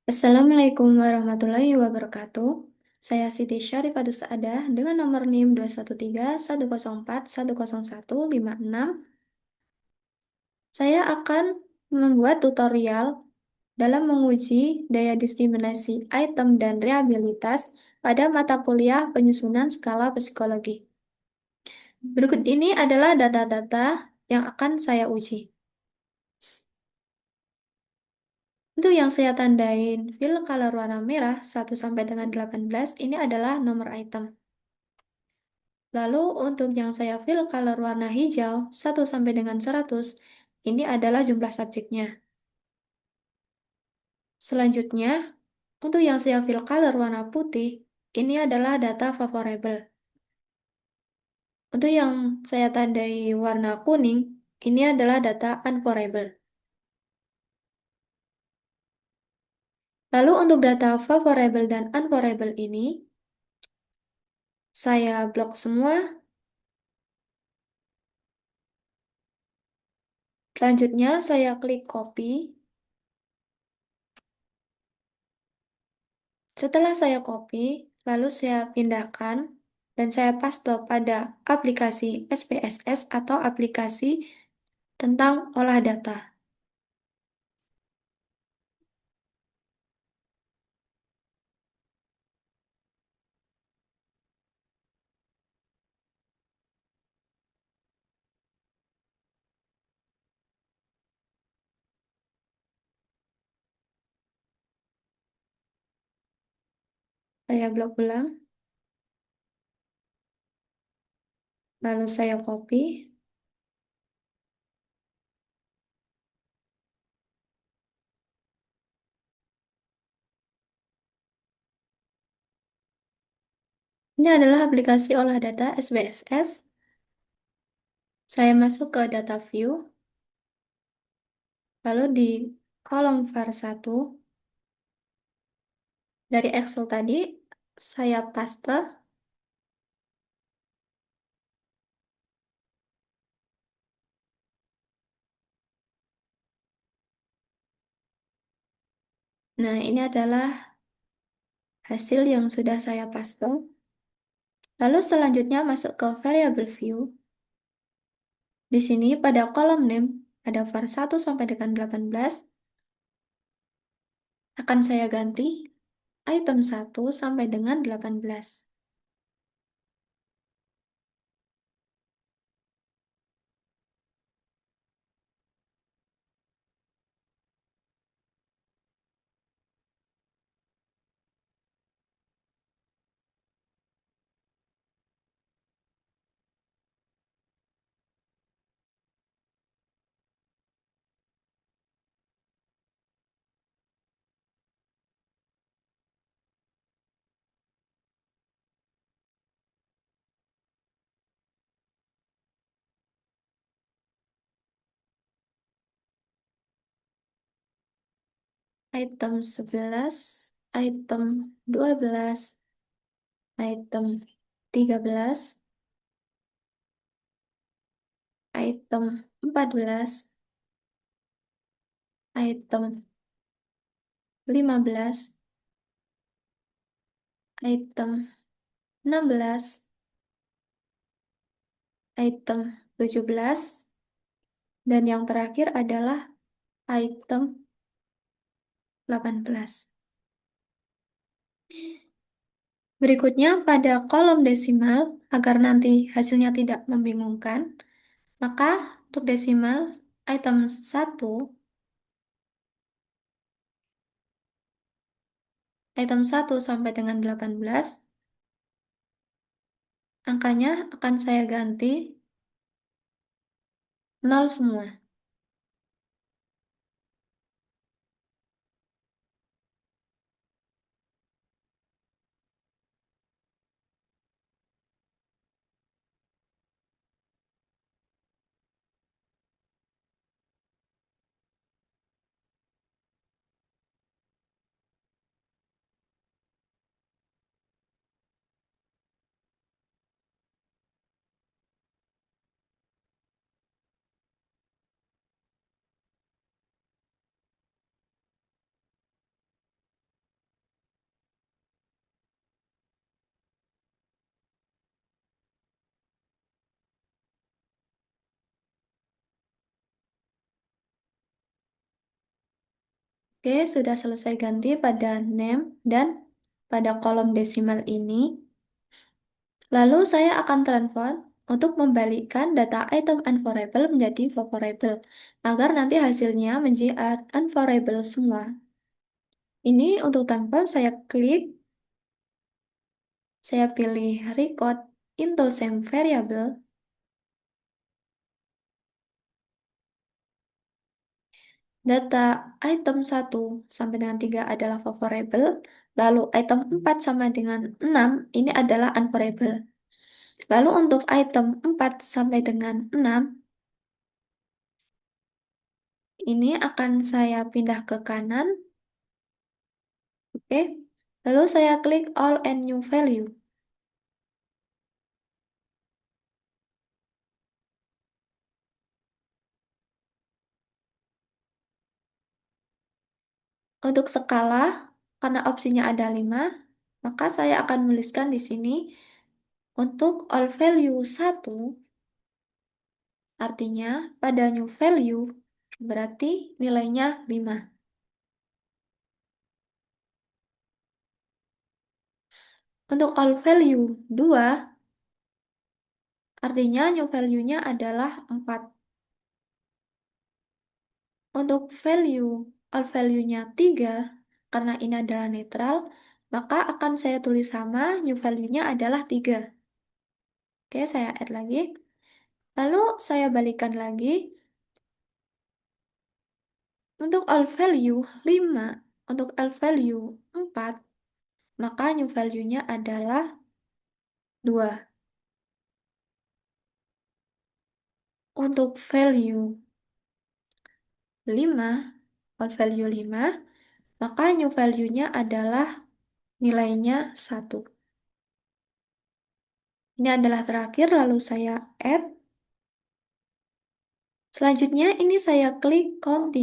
Assalamualaikum warahmatullahi wabarakatuh. Saya Siti Syarifatus Saadah dengan nomor NIM 21310410156. Saya akan membuat tutorial dalam menguji daya diskriminasi item dan reliabilitas pada mata kuliah penyusunan skala psikologi. Berikut ini adalah data-data yang akan saya uji. Untuk yang saya tandain fill color warna merah 1 sampai dengan 18 ini adalah nomor item. Lalu untuk yang saya fill color warna hijau 1 sampai dengan 100 ini adalah jumlah subjeknya. Selanjutnya, untuk yang saya fill color warna putih, ini adalah data favorable. Untuk yang saya tandai warna kuning, ini adalah data unfavorable. Lalu untuk data favorable dan unfavorable ini, saya blok semua. Selanjutnya, saya klik copy. Setelah saya copy, lalu saya pindahkan dan saya paste pada aplikasi SPSS atau aplikasi tentang olah data. Saya blok ulang, lalu saya copy. Ini adalah aplikasi olah data SPSS. Saya masuk ke data view, lalu di kolom var 1 dari Excel tadi, saya paste. Nah, ini adalah hasil yang sudah saya paste. Lalu selanjutnya masuk ke variable view. Di sini pada kolom name ada var 1 sampai dengan 18. Akan saya ganti item 1 sampai dengan 18. Item 11, item 12, item 13, item 14, item 15, item 16, item 17, dan yang terakhir adalah item 18. Berikutnya pada kolom desimal, agar nanti hasilnya tidak membingungkan, maka untuk desimal item 1, item 1 sampai dengan 18, angkanya akan saya ganti 0 semua. Oke, sudah selesai ganti pada name dan pada kolom desimal ini. Lalu saya akan transfer untuk membalikkan data item unvariable menjadi favorable, agar nanti hasilnya menjadi unvariable semua. Ini untuk transfer saya klik, saya pilih record into same variable. Data item 1 sampai dengan 3 adalah favorable, lalu item 4 sampai dengan 6 ini adalah unfavorable. Lalu untuk item 4 sampai dengan 6 ini akan saya pindah ke kanan. Oke. Lalu saya klik all and new value. Untuk skala, karena opsinya ada 5, maka saya akan menuliskan di sini untuk all value 1, artinya pada new value berarti nilainya 5. Untuk all value 2, artinya new value-nya adalah 4. Untuk all value-nya 3, karena ini adalah netral, maka akan saya tulis sama, new value-nya adalah 3. Oke, saya add lagi. Lalu saya balikan lagi. Untuk all value 5, untuk all value 4, maka new value-nya adalah 2. Untuk value 5, all value 5, maka new value-nya adalah nilainya 1. Ini adalah terakhir, lalu saya add. Selanjutnya ini saya klik continue.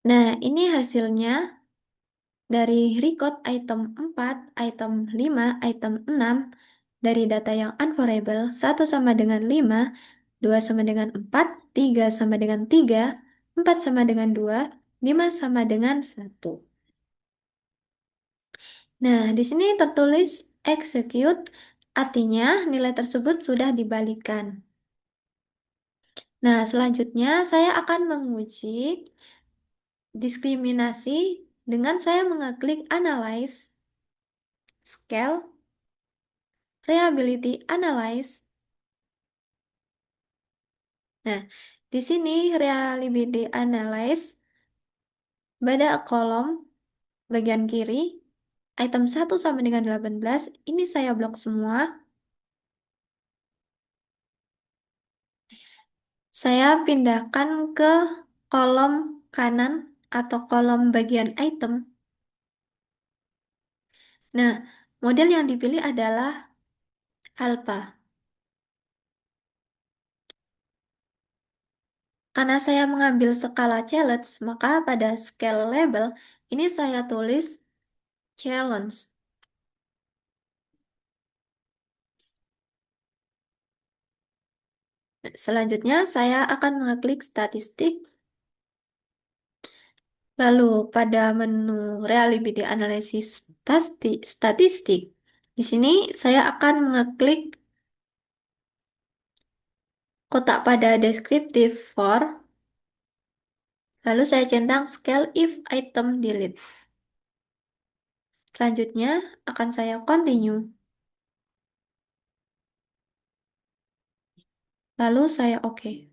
Nah, ini hasilnya dari record item 4, item 5, item 6, dari data yang unvariable, 1 sama dengan 5, 2 sama dengan 4, 3 sama dengan 3, 4 sama dengan 2, 5 sama dengan 1. Nah, di sini tertulis execute, artinya nilai tersebut sudah dibalikan. Nah, selanjutnya saya akan menguji diskriminasi dengan saya mengeklik Analyze, Scale, Reliability Analyze. Nah, di sini Reliability Analyze pada kolom bagian kiri, item 1 sampai dengan 18, ini saya blok semua. Saya pindahkan ke kolom kanan atau kolom bagian item. Nah, model yang dipilih adalah alpha. Karena saya mengambil skala challenge, maka pada scale label ini saya tulis challenge. Selanjutnya, saya akan mengeklik statistik. Lalu, pada menu Reliability Analysis Statistik, di sini saya akan mengeklik kotak pada deskriptif for, lalu saya centang scale if item delete. Selanjutnya, akan saya continue. Lalu saya OK.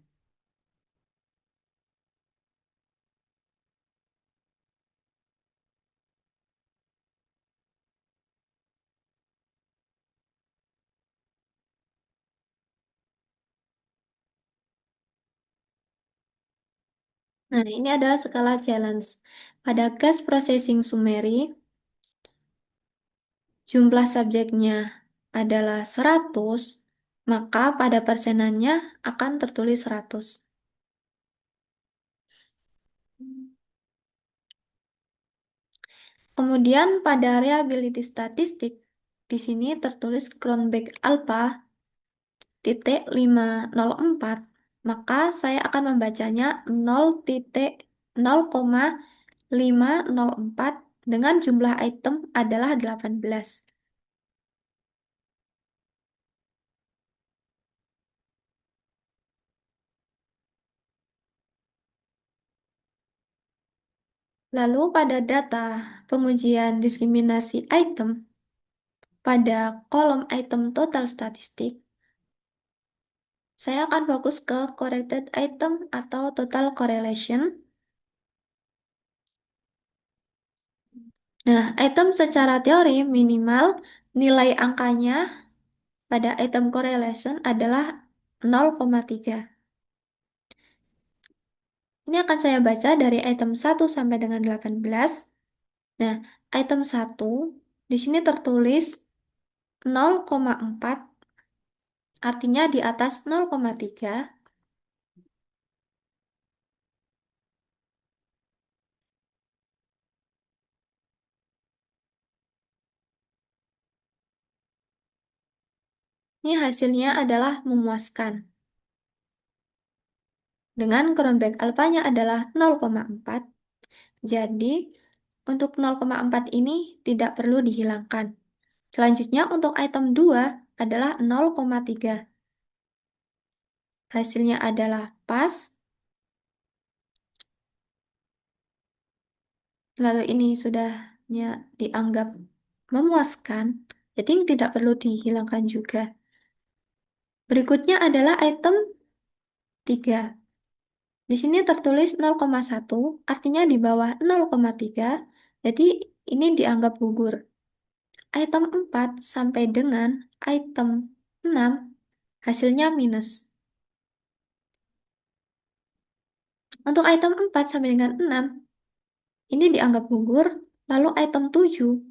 Nah, ini adalah skala challenge. Pada gas processing summary, jumlah subjeknya adalah 100, maka pada persenannya akan tertulis 100. Kemudian pada reliability statistik, di sini tertulis Cronbach alpha titik 504. maka saya akan membacanya 0,504 dengan jumlah item adalah 18. Lalu pada data pengujian diskriminasi item, pada kolom item total statistik, saya akan fokus ke corrected item atau total correlation. Nah, item secara teori minimal nilai angkanya pada item correlation adalah 0,3. Ini akan saya baca dari item 1 sampai dengan 18. Nah, item 1 di sini tertulis 0,4, artinya di atas 0,3. Ini hasilnya adalah memuaskan. Dengan crownback alfanya adalah 0,4. Jadi, untuk 0,4 ini tidak perlu dihilangkan. Selanjutnya, untuk item 2 adalah 0,3. Hasilnya adalah pas. Lalu ini sudahnya dianggap memuaskan. Jadi tidak perlu dihilangkan juga. Berikutnya adalah item 3. Di sini tertulis 0,1, artinya di bawah 0,3. Jadi ini dianggap gugur. Item 4 sampai dengan item 6 hasilnya minus. Untuk item 4 sampai dengan 6 ini dianggap gugur. Lalu item 7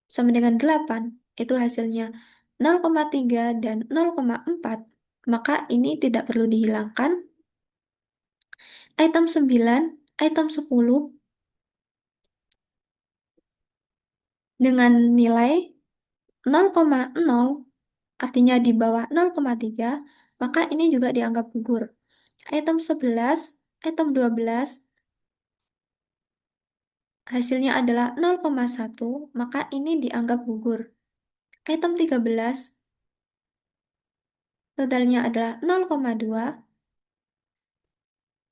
sampai dengan 8 itu hasilnya 0,3 dan 0,4. Maka ini tidak perlu dihilangkan. Item 9, item 10 dengan nilai 0,0, artinya di bawah 0,3, maka ini juga dianggap gugur. Item 11, item 12, hasilnya adalah 0,1, maka ini dianggap gugur. Item 13, totalnya adalah 0,2,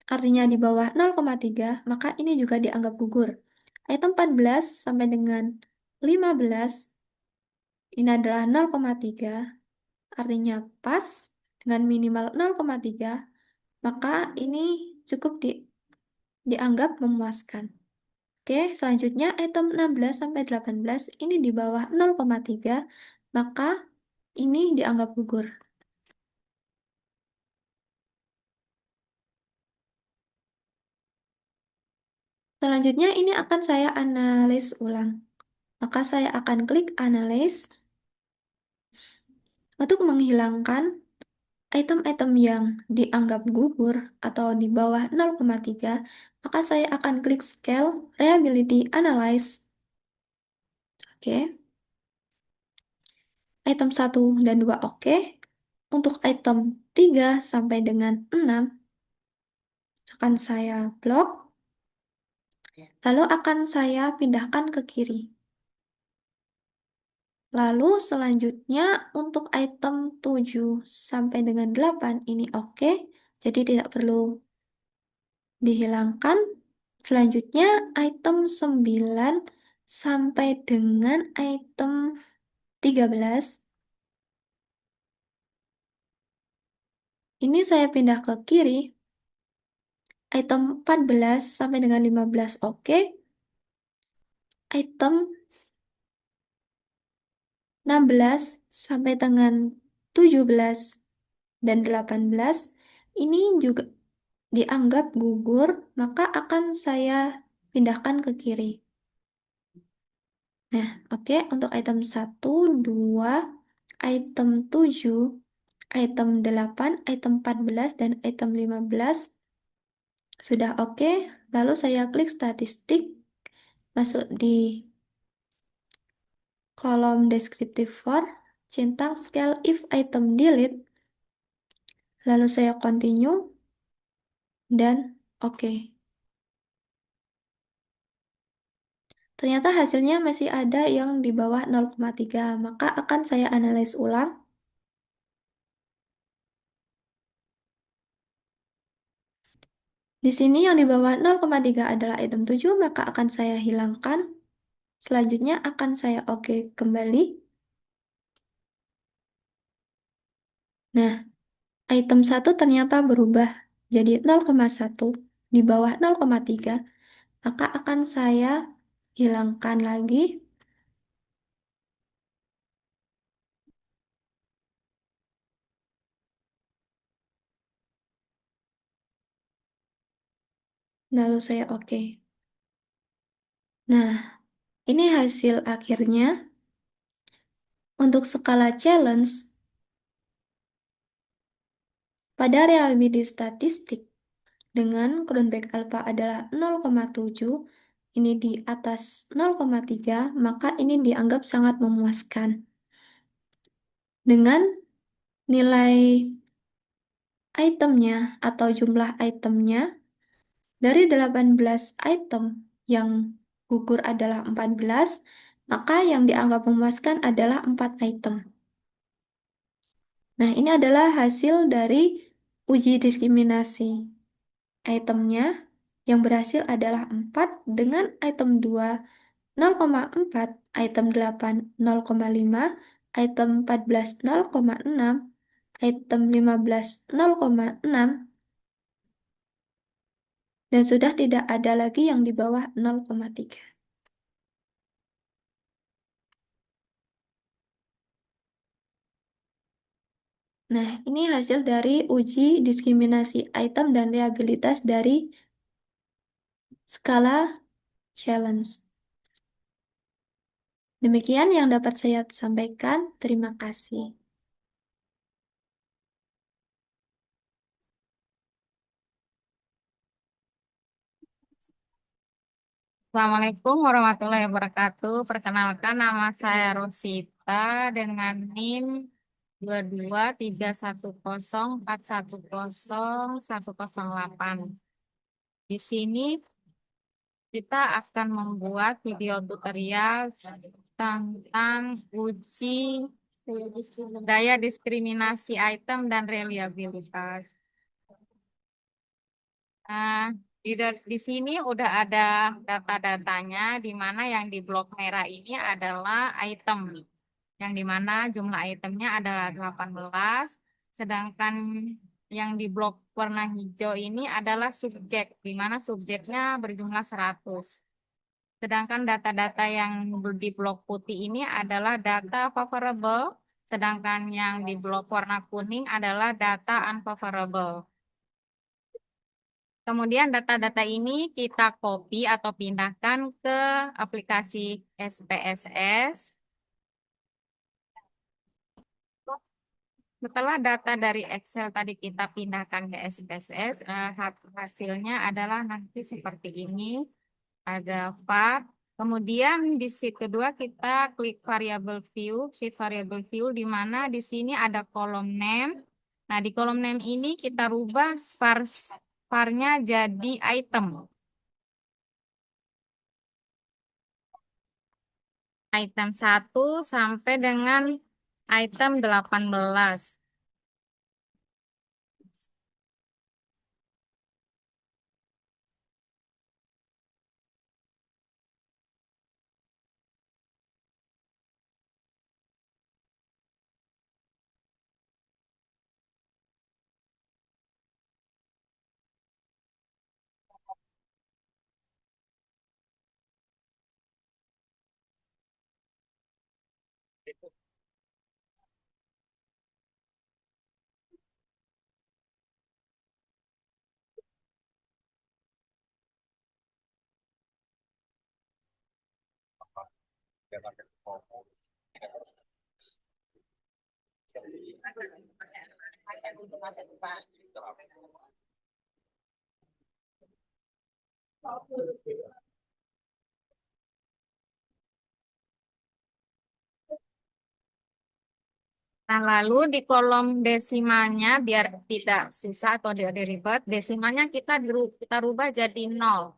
artinya di bawah 0,3, maka ini juga dianggap gugur. Item 14 sampai dengan 15, ini adalah 0,3, artinya pas dengan minimal 0,3, maka ini cukup dianggap memuaskan. Oke, selanjutnya item 16 sampai 18 ini di bawah 0,3, maka ini dianggap gugur. Selanjutnya ini akan saya analis ulang. Maka saya akan klik analis untuk menghilangkan item-item yang dianggap gugur atau di bawah 0,3, maka saya akan klik Scale Reliability Analyze. Oke. Item 1 dan 2 oke. Untuk item 3 sampai dengan 6 akan saya blok. Lalu akan saya pindahkan ke kiri. Lalu selanjutnya untuk item 7 sampai dengan 8 ini oke. Jadi tidak perlu dihilangkan. Selanjutnya item 9 sampai dengan item 13. Ini saya pindah ke kiri. Item 14 sampai dengan 15 oke. Item 16 sampai dengan 17 dan 18 ini juga dianggap gugur, maka akan saya pindahkan ke kiri. Nah, oke, untuk item 1, 2, item 7, item 8, item 14, dan item 15 sudah oke. Lalu saya klik statistik, masuk di kolom descriptive for, centang scale if item delete. Lalu saya continue dan oke. Ternyata hasilnya masih ada yang di bawah 0,3, maka akan saya analis ulang. Di sini yang di bawah 0,3 adalah item 7, maka akan saya hilangkan. Selanjutnya akan saya oke kembali. Nah, item 1 ternyata berubah jadi 0,1 di bawah 0,3, maka akan saya hilangkan lagi. Lalu saya oke. Nah, ini hasil akhirnya. Untuk skala challenge, pada reality statistik dengan Cronbach alpha adalah 0,7, ini di atas 0,3, maka ini dianggap sangat memuaskan. Dengan nilai itemnya atau jumlah itemnya, dari 18 item yang gugur adalah 14, maka yang dianggap memuaskan adalah 4 item. Nah, ini adalah hasil dari uji diskriminasi. Itemnya yang berhasil adalah 4 dengan item 2 0,4, item 8 0,5, item 14 0,6, item 15 0,6, dan sudah tidak ada lagi yang di bawah 0,3. Nah, ini hasil dari uji diskriminasi item dan reliabilitas dari skala challenge. Demikian yang dapat saya sampaikan. Terima kasih. Assalamualaikum warahmatullahi wabarakatuh. Perkenalkan nama saya Rosita dengan NIM 22310410108. Di sini kita akan membuat video tutorial tentang uji daya diskriminasi item dan reliabilitas. Nah, di sini udah ada data-datanya, di mana yang di blok merah ini adalah item, yang di mana jumlah itemnya adalah 18, sedangkan yang di blok warna hijau ini adalah subjek, di mana subjeknya berjumlah 100. Sedangkan data-data yang di blok putih ini adalah data favorable, sedangkan yang di blok warna kuning adalah data unfavorable. Kemudian data-data ini kita copy atau pindahkan ke aplikasi SPSS. Setelah data dari Excel tadi kita pindahkan ke SPSS, hasilnya adalah nanti seperti ini. Ada var. Kemudian di sheet kedua kita klik variable view, sheet variable view, di mana di sini ada kolom name. Nah, di kolom name ini kita rubah var-nya jadi item. Item 1 sampai dengan item 18. Nah, lalu di kolom desimalnya biar tidak susah atau tidak ribet, desimalnya kita rubah jadi 0.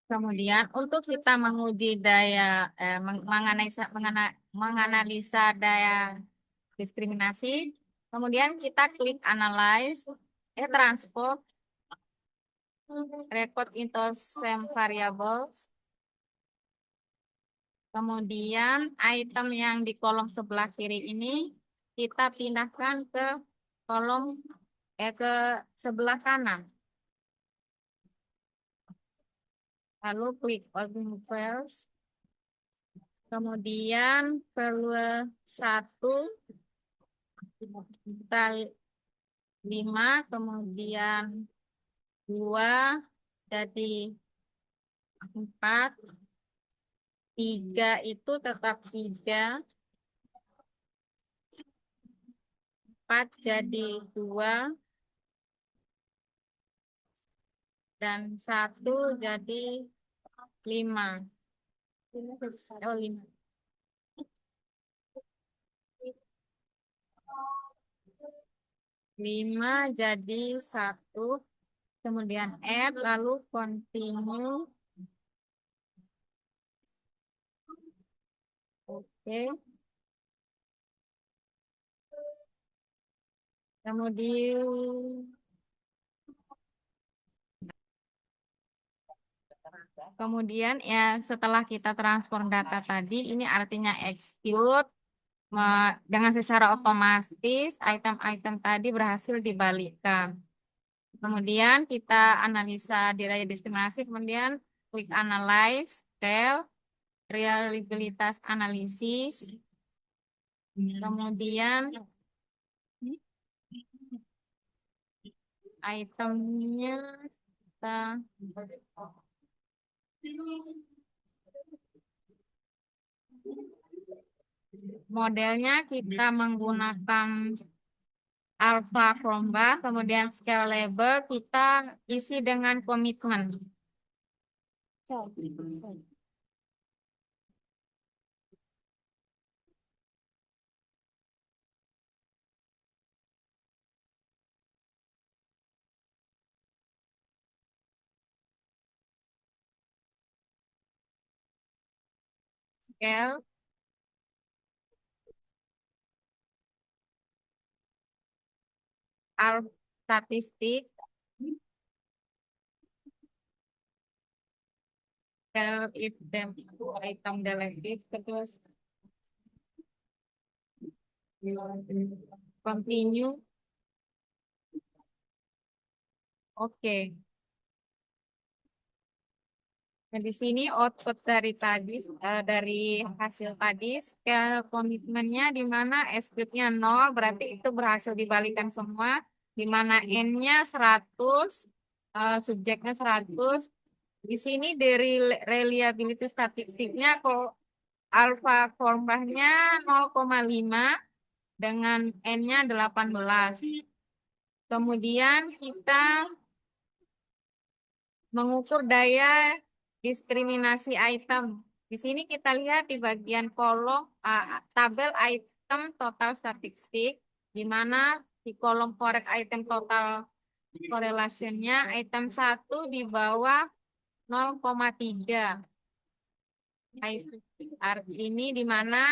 Kemudian untuk kita menguji daya menganalisa daya diskriminasi, kemudian kita klik analyze, transport, record into same variables. Kemudian item yang di kolom sebelah kiri ini kita pindahkan ke kolom ke sebelah kanan. Lalu klik open files. Kemudian value 1 kita 5, kemudian 2 jadi 4, 3 itu tetap 3, 4 jadi 2, dan 1 jadi 5. Oh, 5. 5 jadi 1, kemudian add, lalu continue. Oke. Kemudian ya setelah kita transfer data tadi, ini artinya execute. Dengan secara otomatis item-item tadi berhasil dibalikkan. Kemudian kita analisa daya diskriminasi, kemudian klik analyze, scale, reliabilitas analisis, kemudian itemnya kita modelnya kita menggunakan alpha Chromba, kemudian scale label kita isi dengan komitmen. Scale, alpha statistik, scale if the item deleted, terus continue. Oke. Nah, di sini output dari tadi, dari hasil tadi, scale komitmennya di mana execute-nya 0, berarti itu berhasil dibalikan semua, di mana N-nya 100, subjeknya 100. Di sini dari reliability statistiknya, kalau alpha korbannya 0,5 dengan N-nya 18. Kemudian kita mengukur daya diskriminasi item. Di sini kita lihat di bagian kolom tabel item total statistik, di mana di kolom correct item total correlation-nya item 1 di bawah 0,3. Ini di mana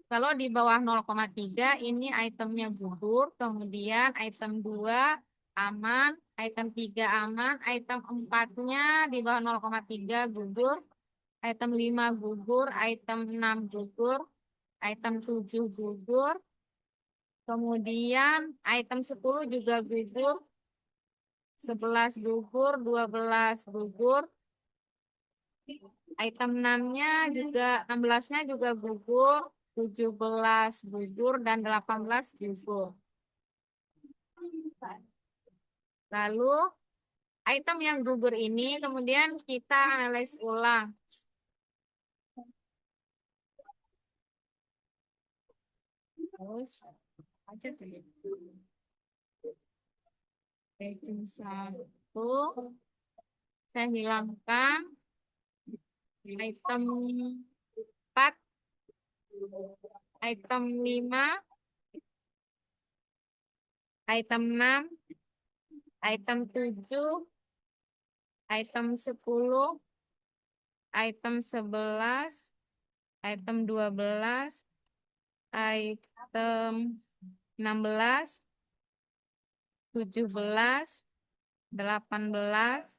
kalau di bawah 0,3 ini itemnya gugur, kemudian item 2 aman, item 3 aman, item 4-nya di bawah 0,3 gugur, item 5 gugur, item 6 gugur, item 7 gugur, kemudian item 10 juga gugur, 11 gugur, 12 gugur, item 6-nya juga, 16-nya juga gugur, 17 gugur, dan 18 gugur. Lalu item yang gugur ini kemudian kita analis ulang. Terus aja tuh. Item 1 saya hilangkan, item 4, item 5, item 6, item 7, item 10, item 11, item 12, item 16, 17, 18,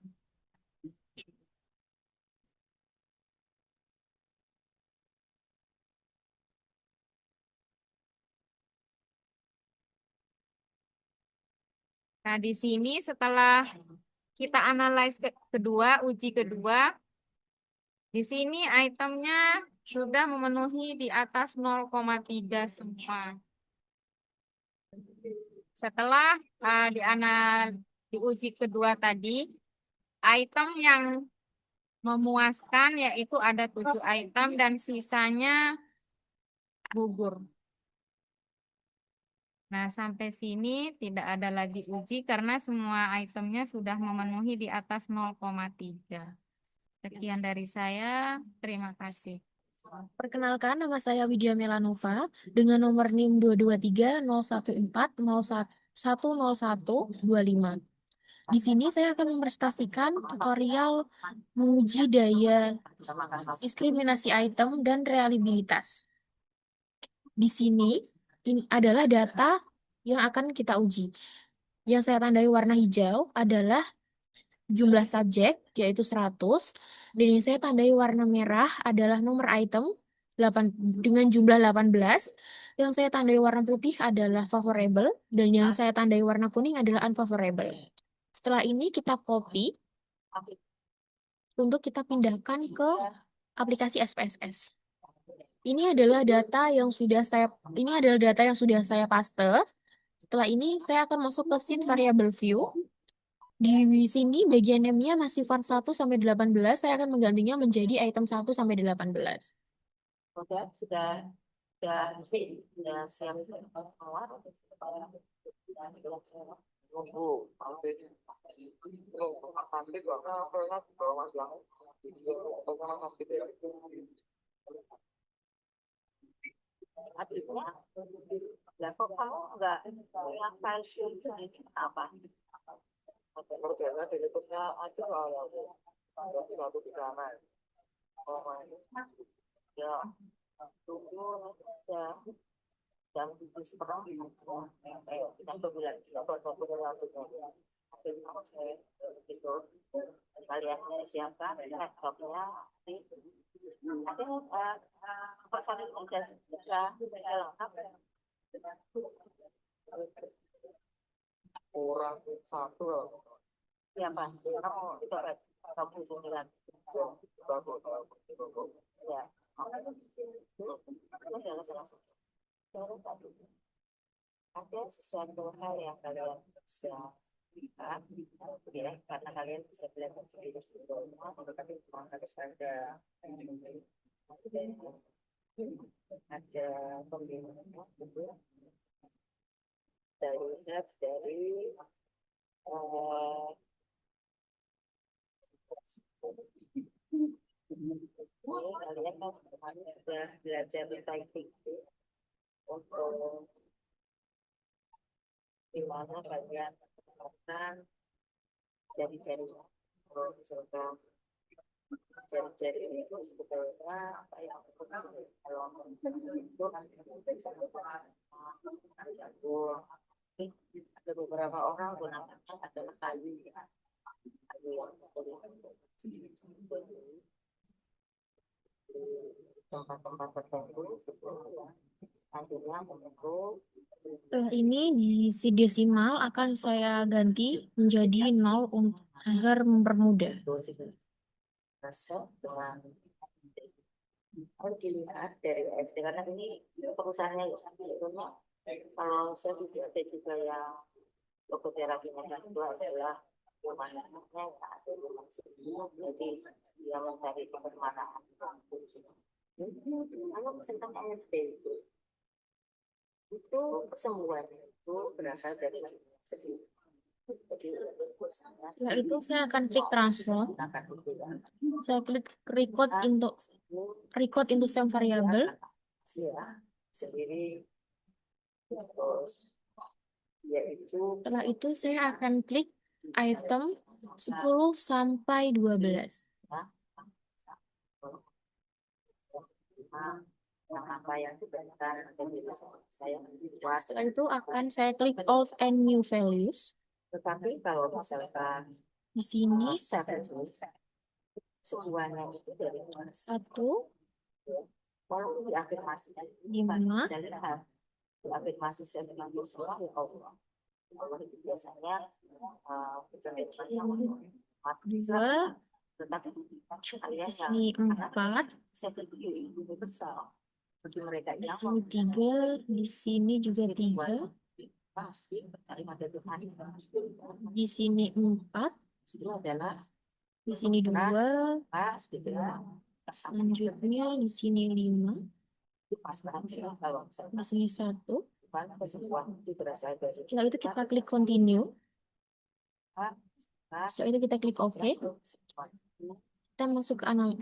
nah, di sini setelah kita analyze kedua, uji kedua, di sini itemnya sudah memenuhi di atas 0,3 semua. Setelah diuji kedua tadi, item yang memuaskan yaitu ada 7 item dan sisanya gugur. Nah, sampai sini tidak ada lagi uji karena semua itemnya sudah memenuhi di atas 0,3. Sekian dari saya, terima kasih. Perkenalkan, nama saya Widya Melanova dengan nomor NIM 2230114101125. Di sini saya akan mempresentasikan tutorial menguji daya diskriminasi item dan reliabilitas. Di sini ini adalah data yang akan kita uji. Yang saya tandai warna hijau adalah jumlah subjek, yaitu 100. Dan yang saya tandai warna merah adalah nomor item dengan jumlah 18. Yang saya tandai warna putih adalah favorable. Dan yang saya tandai warna kuning adalah unfavorable. Setelah ini kita copy untuk kita pindahkan ke aplikasi SPSS. Ini adalah data yang sudah saya paste. Setelah ini saya akan masuk ke sheet variable view. Di sini bagian name-nya masih font 1 sampai 18, saya akan menggantinya menjadi item 1 sampai 18. Sudah siap keluar. Nunggu, artinya, lah kok kamu nggak punya file sendiri apa? Kerjanya di YouTube-nya aja lah, berarti nggak tuh di sana. Oh, ya, tunggu ya, dan itu seperti kita berbulan, itu kalian siapkan laptopnya, ada personil sudah lengkap. Kurang satu ya Pak, kamu coba kamu sembilan ya. Ada sesuatu hal yang kalian bisa lihat ya, karena kalian bisa belajar sendiri sebelumnya, tapi memang harus ada pembinaan gitu dari kalian kan sudah belajar typing untuk di mana kalian menemukan jari-jari serta jari-jari itu sebetulnya apa yang kalau itu kan bisa jagung Ada beberapa orang gunakan adalah kayu yang tempat-tempat tertentu nantinya membentuk Setelah ini diisi desimal akan saya ganti menjadi 0 agar mempermudah. dosis resep dengan harus dilihat dari SD karena ini perusahaannya sebetulnya kalau saya juga ada juga yang lokoterapinya kan itu adalah humanisnya yang ada human sebelum jadi dia mencari permanaan kalau tentang ASD itu kesembuhan itu berasal dari sedih. Jadi Setelah itu saya akan klik transform. Saya klik record into same variable. Sendiri terus yaitu Setelah itu saya akan klik item 10 sampai 12. apa yang diberikan saya buat. Setelah itu akan saya klik old and new values. Tetapi kalau misalkan Di sini semuanya itu dari 1, kalau di afirmasi 5, saya lihat di afirmasi saya dengan semua ya Allah. Allah itu biasanya dua, tetapi kalian di sini 4, saya setuju itu besar bagi mereka di yang sini 3, di sini juga 3, pasti mencari mata Tuhan di sini 4, itu adalah di sini 2, pas gitu ya. selanjutnya di sini 5, Pas nanti kalau di sini 1. kesembuhan itu berasal dari Setelah itu kita klik continue. Setelah itu kita klik OK. Kita masuk ke analis.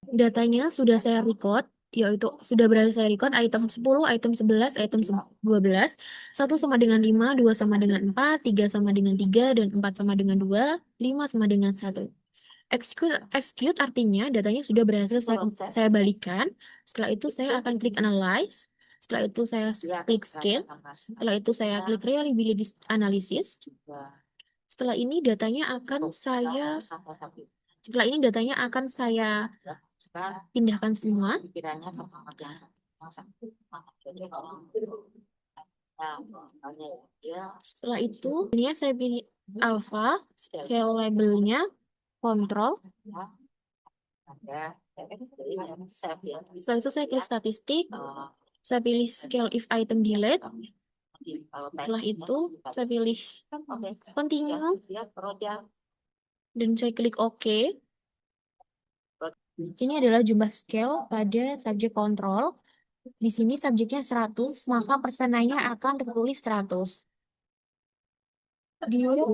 Datanya sudah saya record, yaitu sudah berhasil saya record item 10, item 11, item 12. 1 sama dengan 5, 2 sama dengan 4, 3 sama dengan 3, dan 4 sama dengan 2, 5 sama dengan 1. Execute artinya datanya sudah berhasil saya balikan. Setelah itu saya akan klik analyze. Setelah itu saya klik scale. Setelah itu saya klik reliability analysis. Setelah ini datanya akan saya pindahkan semua. Setelah itu ini saya pilih alpha, scale labelnya kontrol. Setelah itu saya klik statistik. Saya pilih scale if item delete. Setelah itu saya pilih continue. Dan saya klik OK. Ini adalah jumlah scale pada subjek kontrol. Di sini subjeknya 100, maka persenanya akan tertulis 100.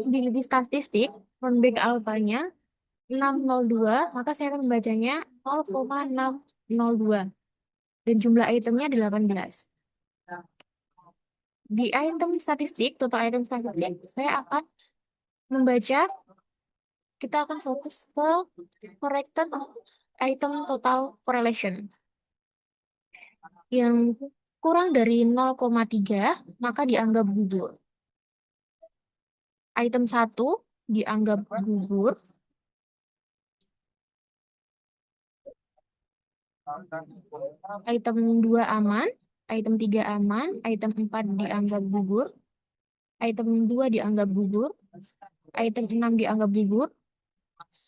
Di statistik, runback alpha-nya 602, maka saya akan membacanya 0,602. Dan jumlah itemnya 18. Di item statistik, total item statistik, saya akan membaca, kita akan fokus ke corrected item total correlation. Yang kurang dari 0,3, maka dianggap gugur. Item 1 dianggap gugur. Item 2 aman, item 3 aman, item 4 dianggap gugur, item 2 dianggap gugur, item 6 dianggap gugur,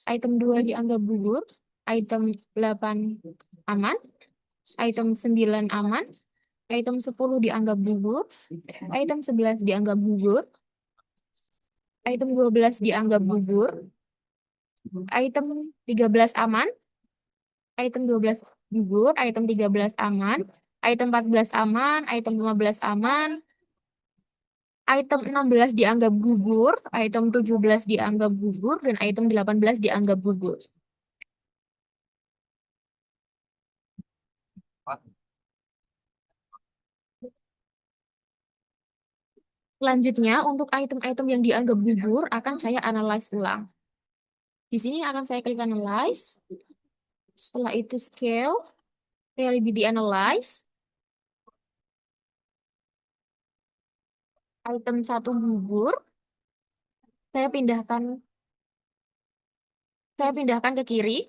item 2 dianggap gugur, item 8 aman, item 9 aman, item 10 dianggap gugur, item 11 dianggap gugur, item 12 dianggap gugur, item 13 aman, item 12 gugur, item 13 aman, item 14 aman, item 15 aman, item 16 dianggap gugur, item 17 dianggap gugur, dan item 18 dianggap gugur. Selanjutnya, untuk item-item yang dianggap gugur akan saya analyze ulang. Di sini akan saya klik analyze. Setelah itu scale, reliability analyze. Item 1 gugur, saya pindahkan ke kiri.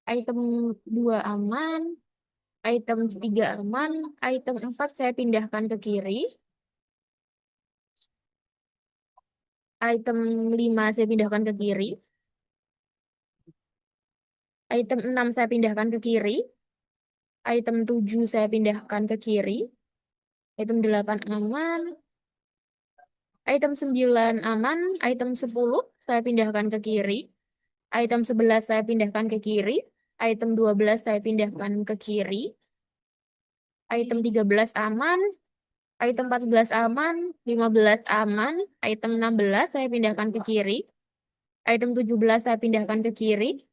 Item 2 aman, item 3 aman, item 4 saya pindahkan ke kiri. Item 5 saya pindahkan ke kiri. Item 6 saya pindahkan ke kiri. Item 7 saya pindahkan ke kiri. Item 8 aman. Item 9 aman. Item 10 saya pindahkan ke kiri. Item 11 saya pindahkan ke kiri. Item 12 saya pindahkan ke kiri. Item 13 aman. Item 14 aman. 15 aman. Item 16 saya pindahkan ke kiri. Item 17 saya pindahkan ke kiri.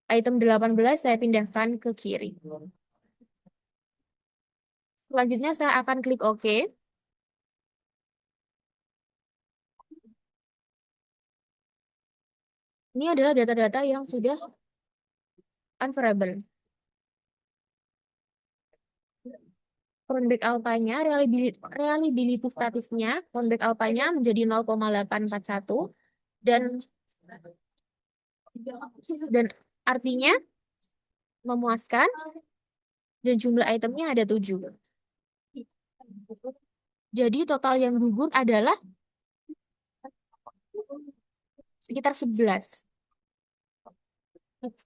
Item 18 saya pindahkan ke kiri. Selanjutnya saya akan klik OK. Ini adalah data-data yang sudah unvariable. Roundback alpha-nya, reliability statusnya, roundback alpha-nya menjadi 0,841 dan artinya memuaskan dan jumlah itemnya ada 7. Jadi total yang gugur adalah sekitar 11.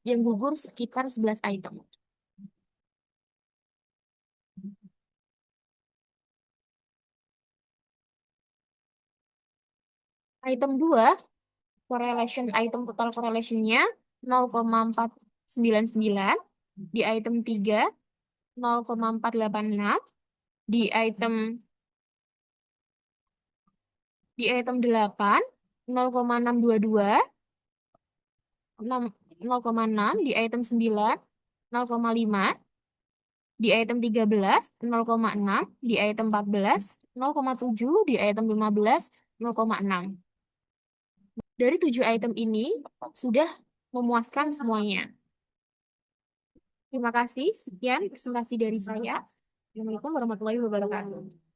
Yang gugur sekitar 11 item. Item 2, correlation item total correlation-nya 0,499. Di item 3, 0,486. Di item 8, 0,622. 0,6. Di item 9, 0,5. Di item 13, 0,6. Di item 14, 0,7. Di item 15, 0,6. Dari 7 item ini sudah memuaskan semuanya. Terima kasih. Sekian presentasi dari saya. Assalamualaikum warahmatullahi wabarakatuh.